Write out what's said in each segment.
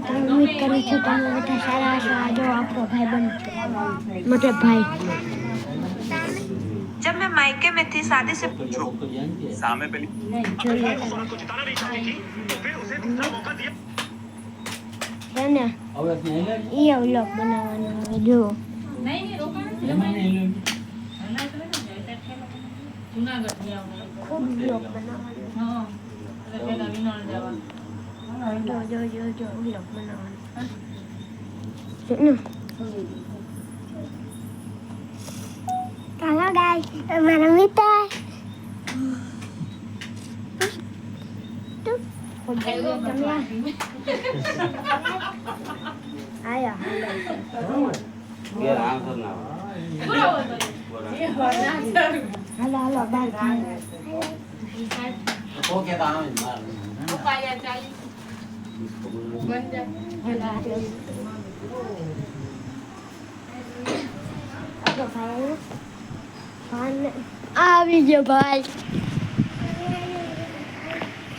તો ઉમ્મીદ કરું છું તમે બધા સારા હશો. આ જો આપણો ભાઈ બન मतलब भाई जब मैं मायके में थी शादी से पूछो सामने पहली है ना ये व्लॉग बनावવાનો હવે જો ખૂબ વ્લોગ બનાવવાનો જો વ્લોગ બનાવવાનો Hello guys, mana Mita. Tuh, ayah. Biar angker na. Halo, bye. Okay, tahu ni. upaya cari benda Ada भाई આવી ગયો ભાઈ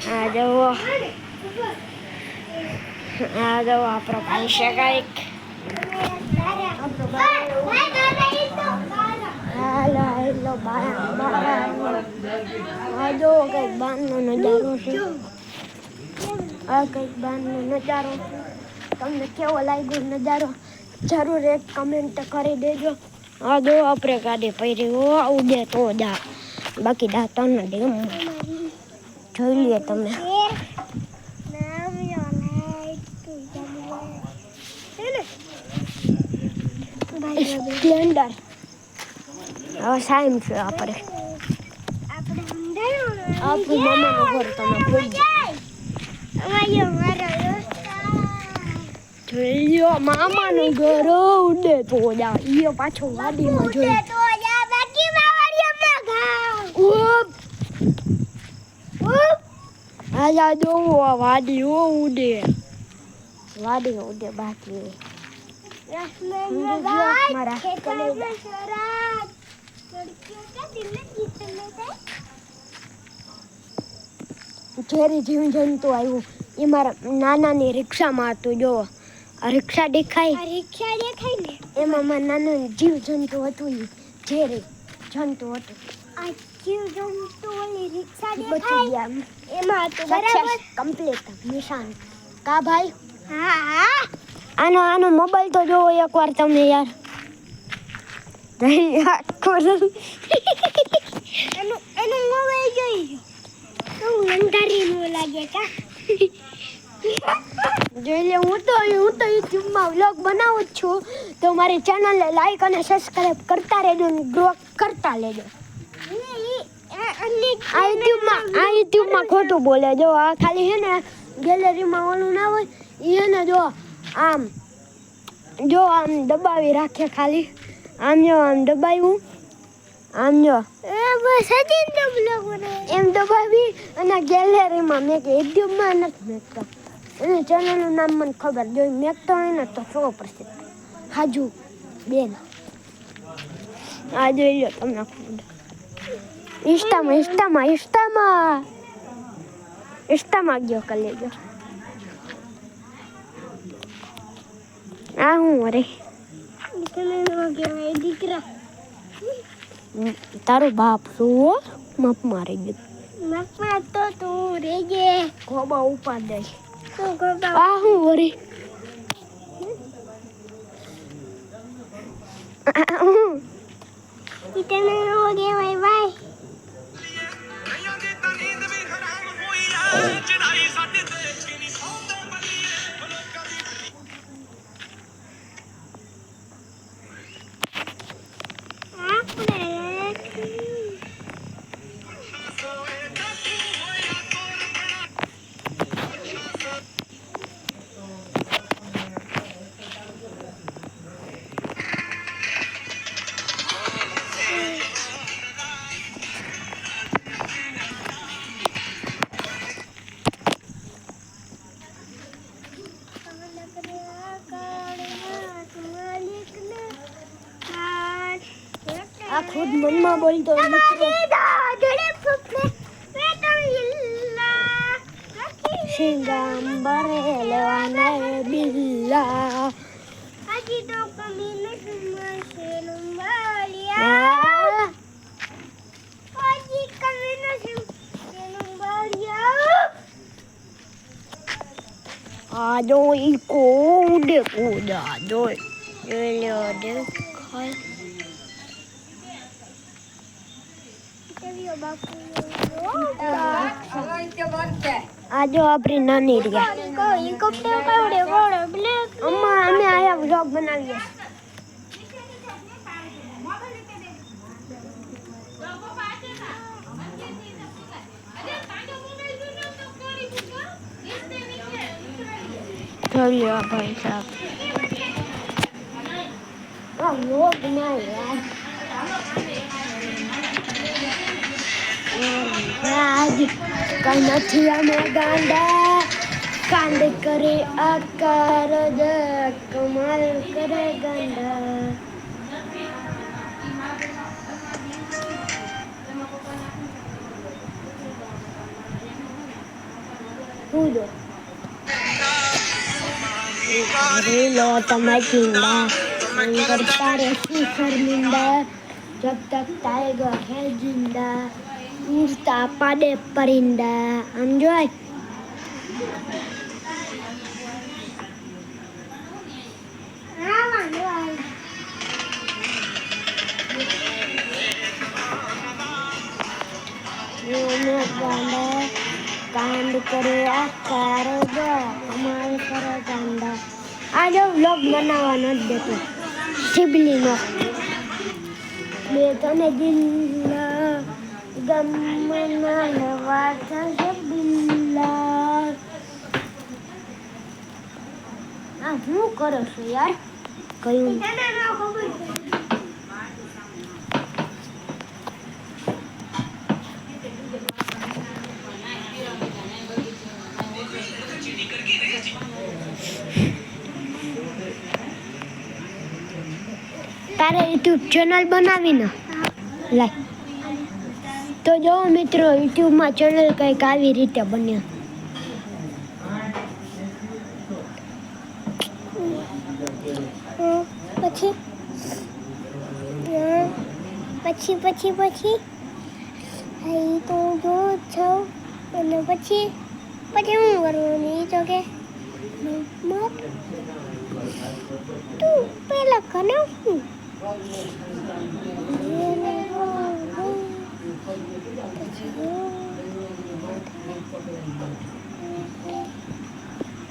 આ જો આપણો ભાઈ છે કંઈક હેલો આ જો કંઈક બારનો નજારો છે આ કંઈક બારનો નજારો છે તમને કેવો લાગ્યો નજારો જરૂર એક કમેન્ટ કરી દેજો આ જો આપણે ગાડી પડી ઉડે તો જા બાકી દાતા નથી જોઈ લે તમે સ્પ્લેન્ડર હવે સાઈમ છે આપણે આપણું મામાનું ઘર તમે જોઈ લો મામાનું ઘર ઉડે તો જા ઈ પાછો વાડીમાં જોઈ આજા જો વાડી ઉડે બાકી ઝેરી જીવજંતુ આવ્યું એ મારા નાનાની રિક્ષામાં હતું જો આ રિક્ષા દેખાય ને એમાં મારા નાનાનું જીવજંતુ હતું એ ઝેરી જંતુ હતું બચી ગયા એમાં હતું બરાબર કમ્પ્લીટ નિશાન કા ભાઈ આનો મોબાઈલ તો જોવો એકવાર તમે યાર એનો મોબાઈલ જોઈ તો લંધારી નો લાગે કા જોઈ લે હું તો યુટ્યુબમાં વ્લોગ બનાવું જ છું તો મારી ચેનલને લાઈક અને સબસ્ક્રાઇબ કરતા રહેજો અને ગ્રો કરતા લેજો આ યુટ્યુબમાં ખોટું બોલે જો આ ખાલી છે ને ગેલેરીમાં ઓલું ના હોય એ ને જો આમ દબાવી રાખે ખાલી આમ દબાવ્યું આમ જો એમ દબાવી અને ગેલેરીમાં મેં કે યુટ્યુબમાં નથી મેકતો અને ચેનલનું નામ મને ખબર જો મેકતો હોય ને તો 100% હાજુ બેન આ જોઈ લો તમને ખબર ઇન્સ્ટામાં ગયો કરી લેજો આ હું રે દીકરા તારો બાપ શું મપ મારી ગયો મપમાં તો તું રેજે ખોબા ઉપાડ દે આ હું રે इतने हो गए भाई भाई આ ખુદ મનમાં બોલતો મિત્રો સિંગાંબરે લેવાના બિલ્લા હજી તો કમી નથી મળશે નંબરિયા હજી કમી નથી નંબરિયા આ જો ઈ કોડે કોડા જોઈ લ્યો દેખાય આ જો આપણી નાની રહ્યા હેલિકોપ્ટર કાવડે કોડે બ્લેક અમ્મા અમે આયા વ્લોગ બનાવીએ ચલ્યો ભાઈ સાહેબ આ વ્લોગ ના યાર આજ કઈ નથી અમે ગાંડા કાંડ કરે આકાર જ કમાલ કરે ગાંડા કૂદો લો તમે ચીંડા करता रहती शर्मिंदा जब तक टाइगर है जिंदा उड़ता पादे परिंदा समझोय कांड करे आकार दो हमारे करे गांडा आज व्लॉग बनावा न देतो सिबली नो બે તને દિલ્લા ગમના લવા છે બિલ્લા આ શું કરો છો યાર કયું તારે યુટ્યુબ ચેનલ બનાવીને લાય તો જો મિત્રો યુટ્યુબમાં ચેનલ કંઈક આવી રીતે બન્યા પછી પછી પછી અહીં તો જો છો અને પછી પછી હું કરવાનું એ તો કે તું પેલા કને હું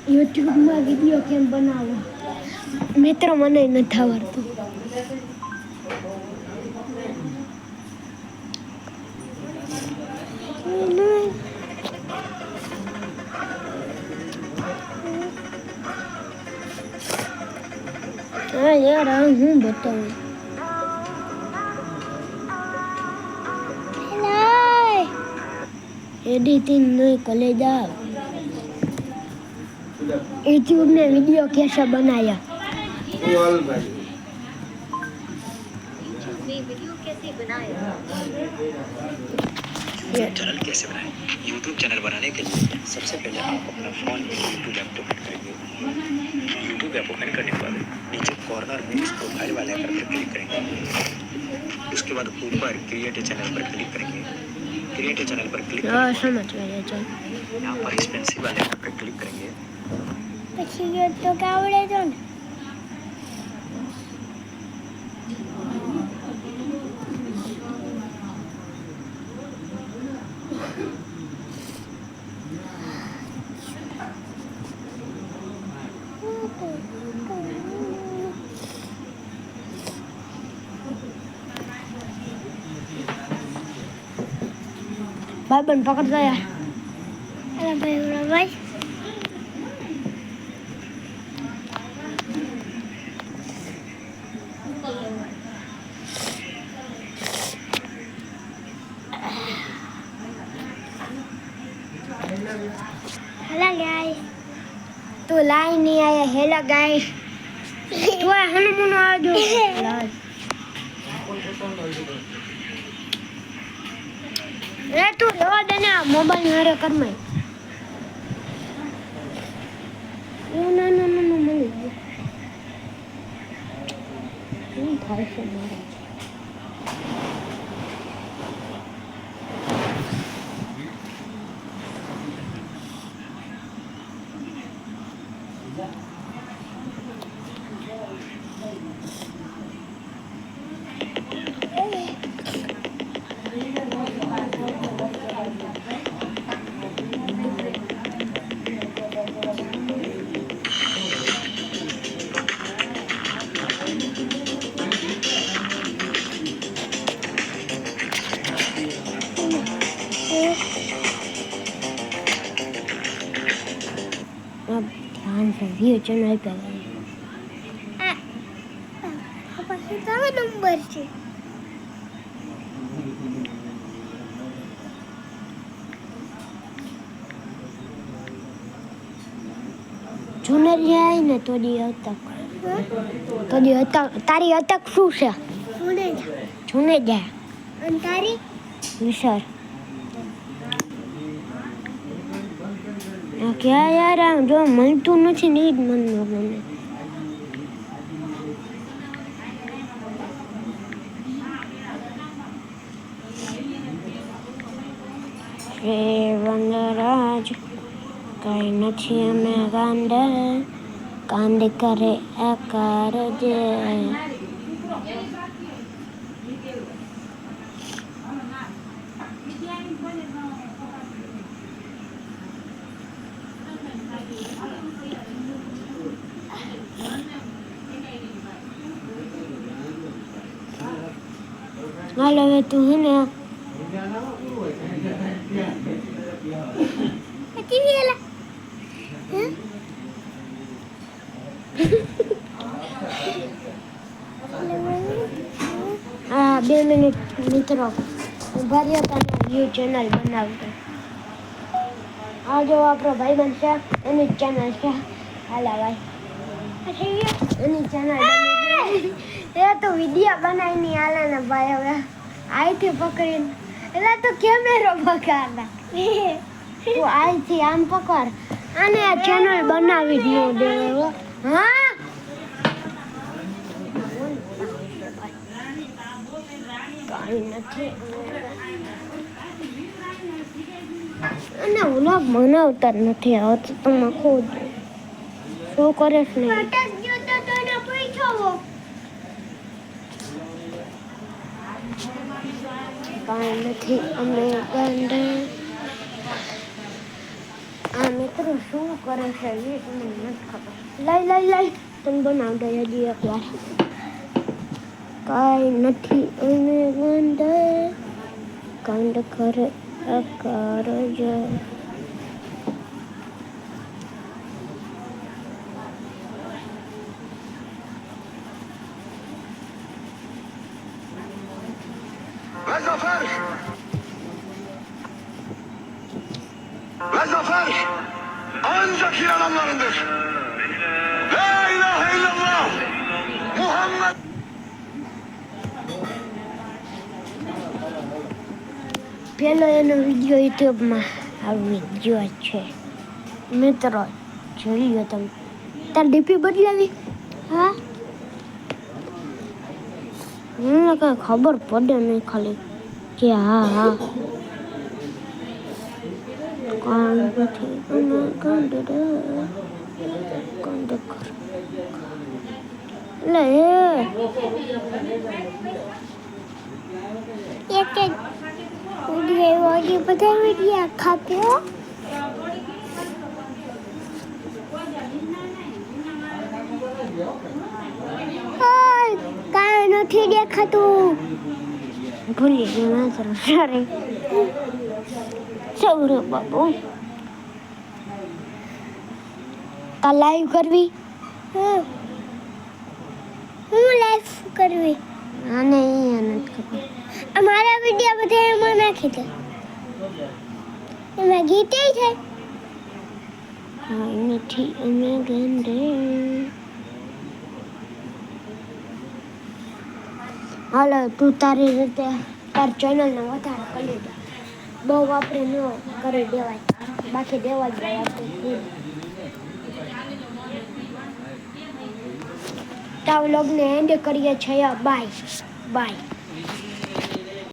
યુટ્યુબમાં વિડીયો કેમ બનાવો મિત્રો મને નથી આવડતું હા યાર આ હું બતાવું एडिटिंग नहीं कले जाओ यूट्यूब ने वीडियो कैसे बनाया चैनल कैसे बनाएं यूट्यूब चैनल बनाने के लिए सबसे पहले आप अपना फ़ोन में यूट्यूब ऐप ओपन करेंगे यूट्यूब ऐप ओपन करने के बाद नीचे कॉर्नर में इस प्रोफाइल वाले आइकन पर क्लिक करेंगे उसके बाद ऊपर क्रिएट चैनल पर क्लिक करेंगे क्रिएट चैनल पर क्लिक समझ गए चल यहाँ पर इस पेंसिल वाले आइकन पर क्लिक करेंगे પછી ગયો તો કાવડે તો ને भाई बन पकड़ गया અરે ભાઈ ભાઈ हेलो गाइस तू लाइन नहीं आया हेलो गाइस तू हनुमान आ जो रे तू रवा देना मोबाइल मारे कर में ના મળી ગયું. શું થાય છે મારે? ધ્યાન છે વ્યૂ ચેનલ પર પાસે તારો નંબર છે. જુનેરિયા ને તો દી અતક તારી અતક શું છે? જુનેજા અને તારી વિસર ક્યાં યાર આમ જો મળતું નથી ને જ મનમાં મને વનરાજ કઈ નથી અમે ગાંડા કાંડ કરે આકાર જે હાલ હવે તું હે ને હા 2 મિનિટ મિત્રો ઉભા રહ્યા તને વ્યૂ ચેનલ બનાવતો આ જો આપણો ભાઈબંધ છે એની ચેનલ છે હાલા ભાઈ એની ચેનલ એ તો વિડીયો બનાવીને હાલે ને ભાઈ હવે આઈથી પકડીને એટલે તો કેમેરો પકડતા તું આઈથી આમ પકડ અને આ ચેનલ બનાવી જ ન દે હા કાંઈ નથી અને વ્લોગ બનાવતા જ નથી આવતું તમે ખુદ શું કરે છે ને કાંઈ નથી અમે ગાંડા આ મિત્રો શું કરે છે એ મને નથી ખબર લઈ તને બનાવ દે હજી એકવાર કાંઈ નથી અમે ગાંડા કાંડ કરે આકાર જે Ve zafer ancak iyi adamlarındır. La ilahe illallah Muhammed. પેલો એનો વિડીયો યુટ્યુબમાં આવી ગયો છે મિત્રો જોઈ લો તમે તાર ડીપી બદલાવી હા મને કઈ ખબર પડે નહીં ખાલી કે હા કાંડ નથી અમે કાંડ કર લે એક વિડીયો બધા વિડીયો ખાપ્યો કાંઈ નથી દેખાતું ભૂલી ગઈ માત્ર સારી સૌરવ બાબુ તા લાઈવ કરવી હું લાઈફ કરવી આને અહીંયા નથી ખબર અમારા વિડીયો બધા એમાં નાખી દે એમાં ગીતે છે કાંઈ નથી અમે ગંડે હાલો તું તારી રીતે તાર ચેનલને વધારે કરી દે બહુ આપણે ન કરી દેવાય બાકી દેવા જ જાય આપણે તા વ્લોગને એન્ડ કરીએ છીએ. Bye bye.